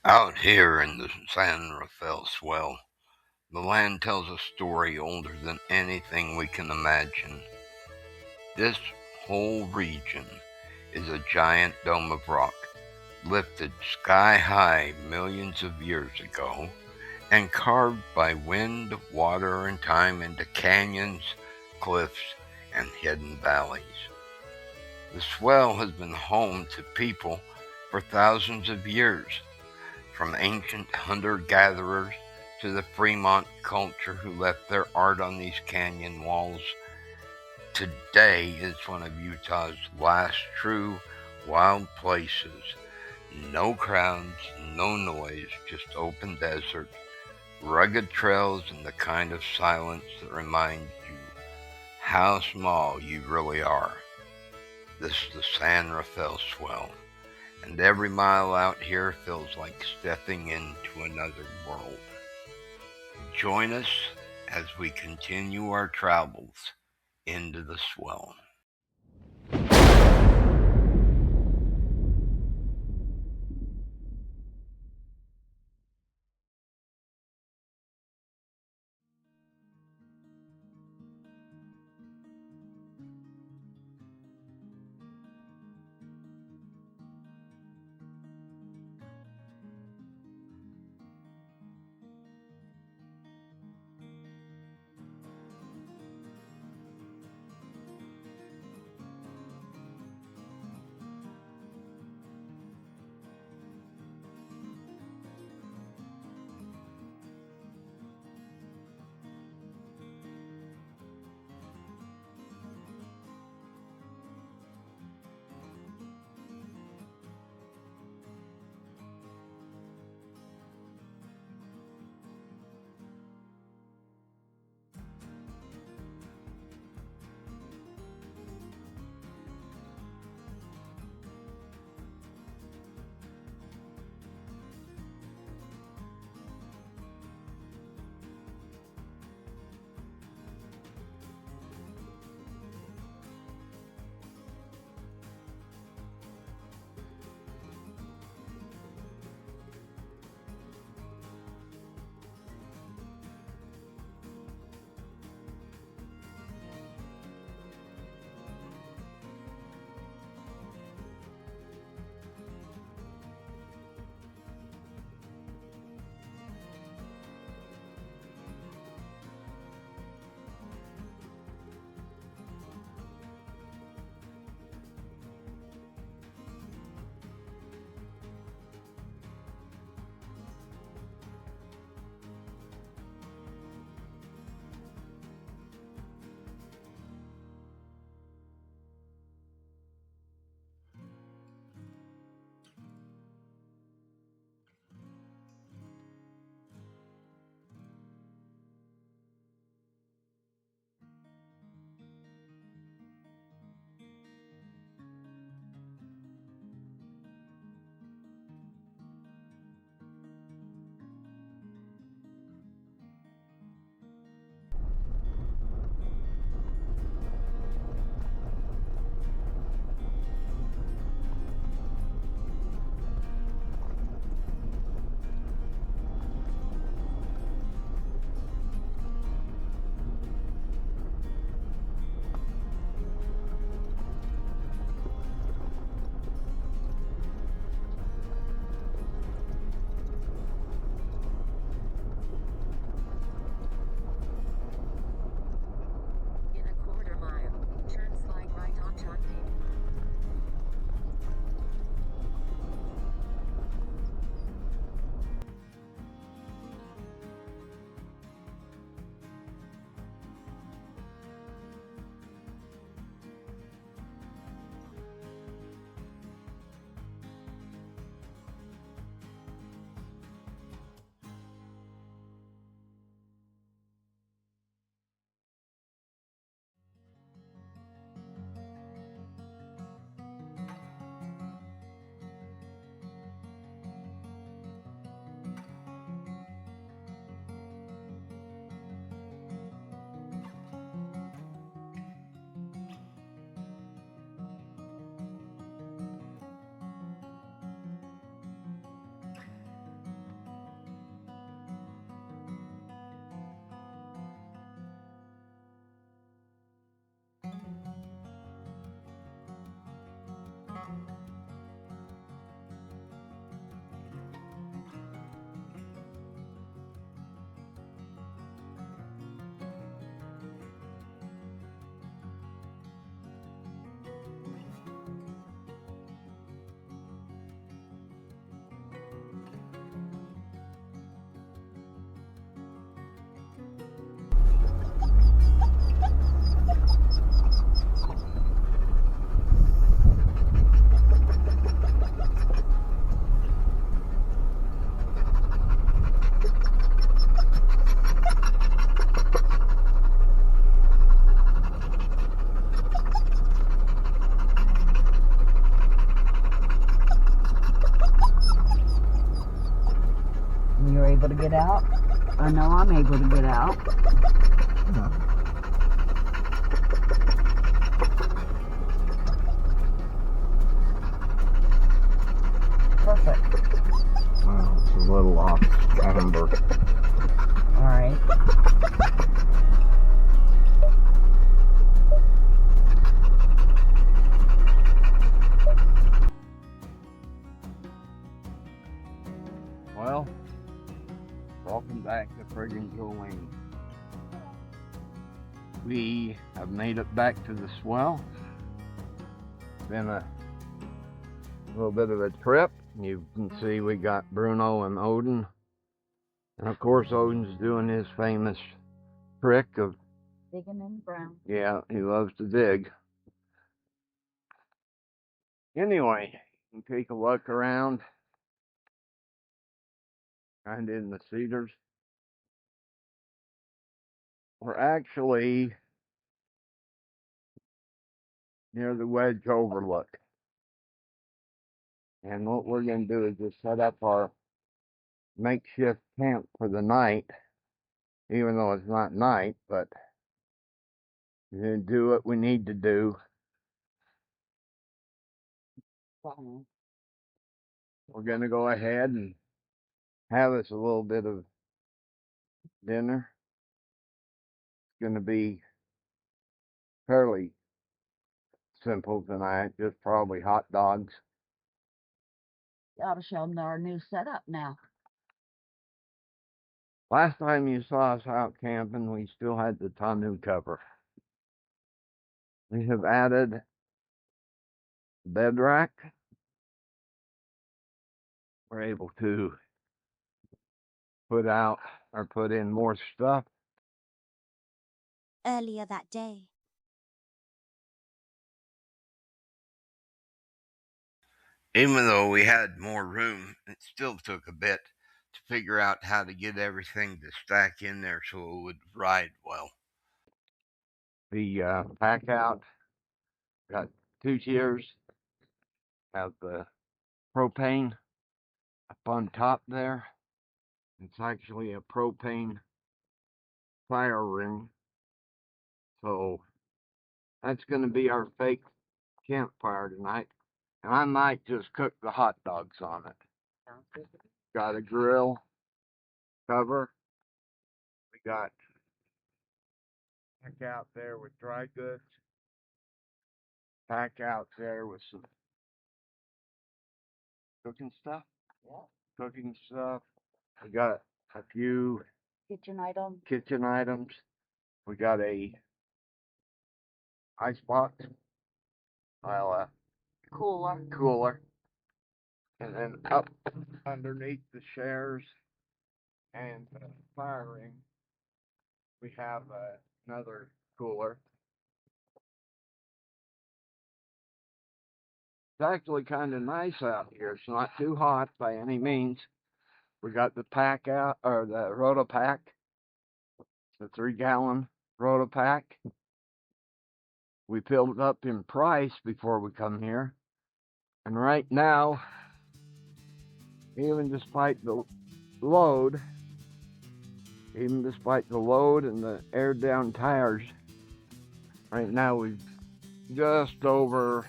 Out here in the San Rafael swell, the land tells a story older than anything we can imagine. This whole region is a giant dome of rock, lifted sky high millions of years ago, and carved by wind, water, and time into canyons, cliffs, and hidden valleys. The swell has been home to people for thousands of years, from ancient hunter gatherers to the Fremont culture who left their art on these canyon walls. Today is one of Utah's last true wild places. No crowds, no noise, just open desert, rugged trails, and the kind of silence that reminds you how small you really are. This is the San Rafael Swell, and every mile out here feels like stepping into another world. Join us as we continue our travels into the swell. You're able to get out? I know I'm able to get out. No. Perfect. Well, it's a little off camber. All right. Well, welcome back to friggin' Jolene. We have made it back to the swell. Been a little bit of a trip. You can see we got Bruno and Odin. And of course, Odin's doing his famous trick of, Digging in the ground. yeah, he loves to dig. Anyway, you can take a look around, kind of in the cedars. We're actually near the Wedge Overlook. And what we're going to do is just set up our makeshift camp for the night, even though it's not night, but we're going to do what we need to do. We're going to go ahead and have us a little bit of dinner. It's going to be fairly simple tonight, just probably hot dogs. You ought to show them our new setup now. Last time you saw us out camping, we still had the tonneau cover. We have added bed rack. We're able to put in more stuff. Earlier that day, Even though we had more room, it still took a bit to figure out how to get everything to stack in there so it would ride well. The pack out got 2 tiers. Have the propane up on top there. It's actually a propane fire ring. So that's going to be our fake campfire tonight. And I might just cook the hot dogs on it. Got a grill cover. We got pack out there with dry goods. Pack out there with some cooking stuff. Yeah. Cooking stuff. We got a few Kitchen item. kitchen items. We got a ice box. Well, cooler. And then up underneath the shares and the fire ring, we have another cooler. It's actually kind of nice out here. It's not too hot by any means. We got the pack out, or the Rotopack, the 3-gallon Rotopack. We filled up in price before we come here. And right now, even despite the load and the aired down tires, right now we've just over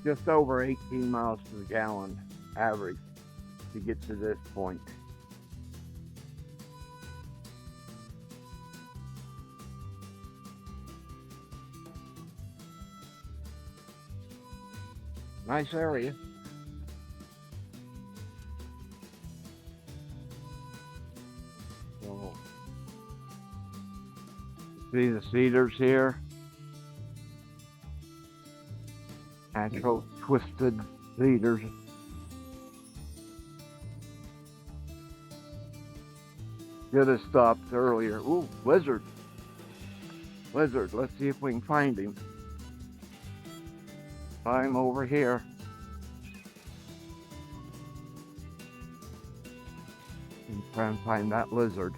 18 miles to the gallon average to get to this point. Nice area. So, see the cedars here. Natural twisted cedars. Should have stopped earlier. Ooh, lizard. Lizard. Let's see if we can find him. I'm over here. And try and find that lizard.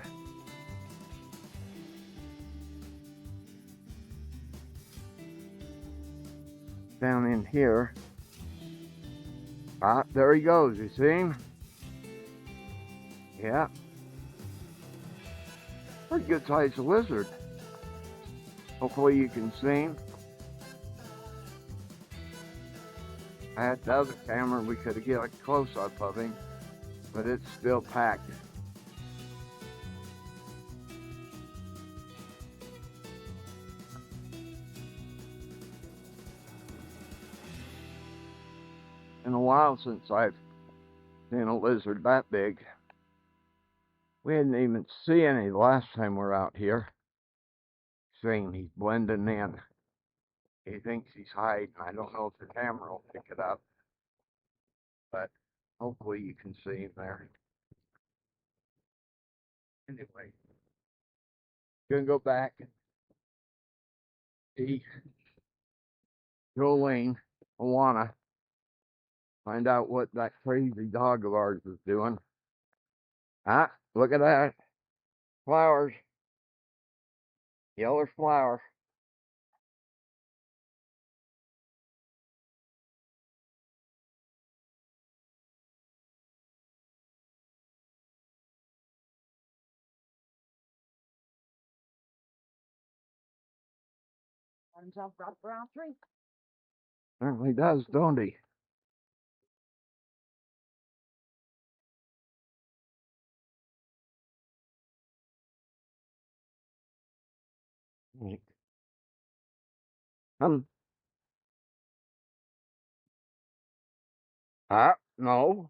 Down in here. Ah, there he goes. You see him? Yeah. Pretty good sized lizard. Hopefully you can see him. I had the other camera, we could get a close-up of him, but it's still packed. In a while since I've seen a lizard that big. We didn't even see any the last time we were out here. Seeing he's blending in. He thinks he's hiding. I don't know if the camera will pick it up, but hopefully you can see him there. Anyway, gonna go back and see Jolene, Alana, find out what that crazy dog of ours is doing. Ah, look at that. Flowers. Yellow flower. Got himself dropped around tree. Certainly does, don't he? Come. Ah, no.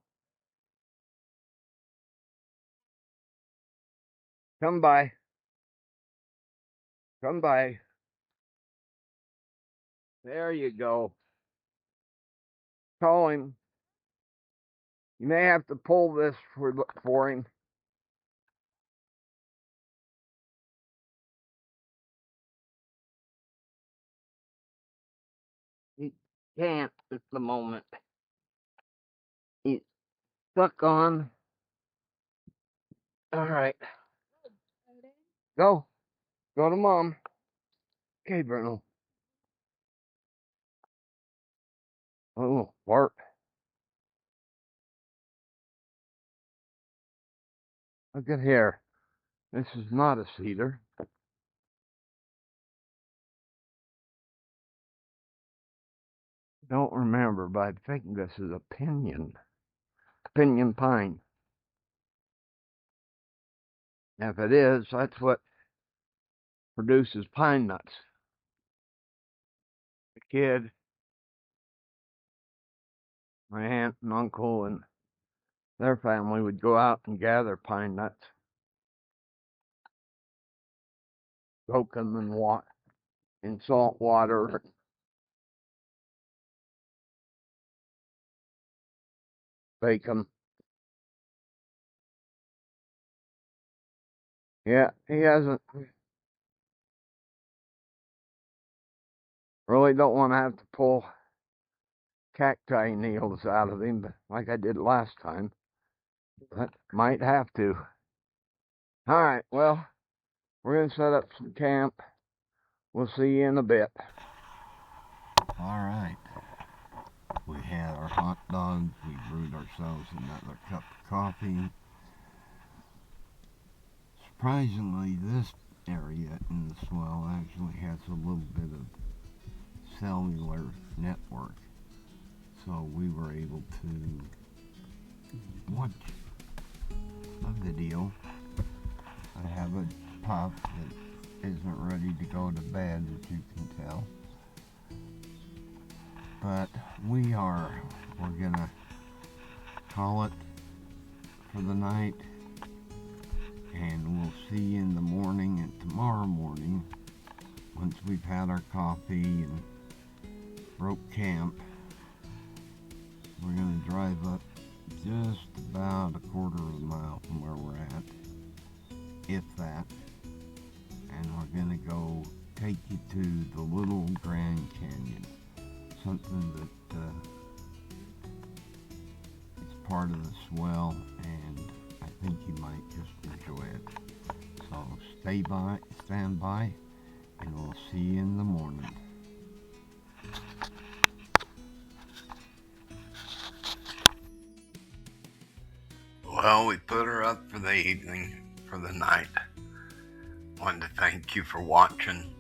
Come by. Come by. There you go. Call him. You may have to pull this for him. He can't at the moment. He's stuck on. All right. Go. Go to mom. Okay, Bruno. Oh, Bart. Look at here. This is not a cedar. Don't remember, but I think this is a pinyon. Pinyon pine. If it is, that's what produces pine nuts. The kid, my aunt and uncle, and their family would go out and gather pine nuts, soak them in salt water, bake them. Yeah, he hasn't. Really don't want to have to pull cacti needles out of him like I did last time. But might have to. Alright, well, we're going to set up some camp. We'll see you in a bit. Alright. We had our hot dogs. We brewed ourselves another cup of coffee. Surprisingly, this area in the swell actually has a little bit of cellular network. So we were able to watch a video. I have a pup that isn't ready to go to bed, as you can tell. But we're gonna call it for the night, and we'll see you in the morning. And tomorrow morning, once we've had our coffee and broke camp, we're gonna drive up just about a quarter of a mile from where we're at, if that, and we're gonna go take you to the Little Grand Canyon, something that it's part of the swell, and I think you might just enjoy it. So stand by, and we'll see you in the morning. Well, we put her up for the evening, for the night. Wanted to thank you for watching.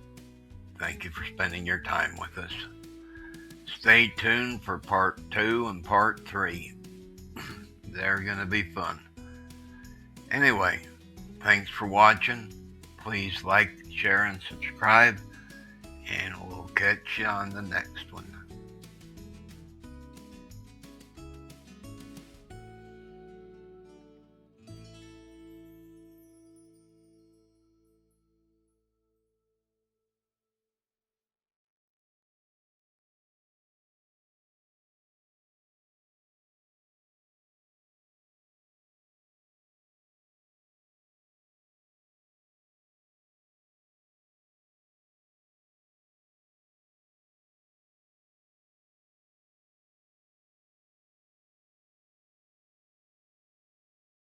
Thank you for spending your time with us. Stay tuned for part 2 and part 3. They're going to be fun. Anyway, thanks for watching. Please like, share, and subscribe. And we'll catch you on the next one.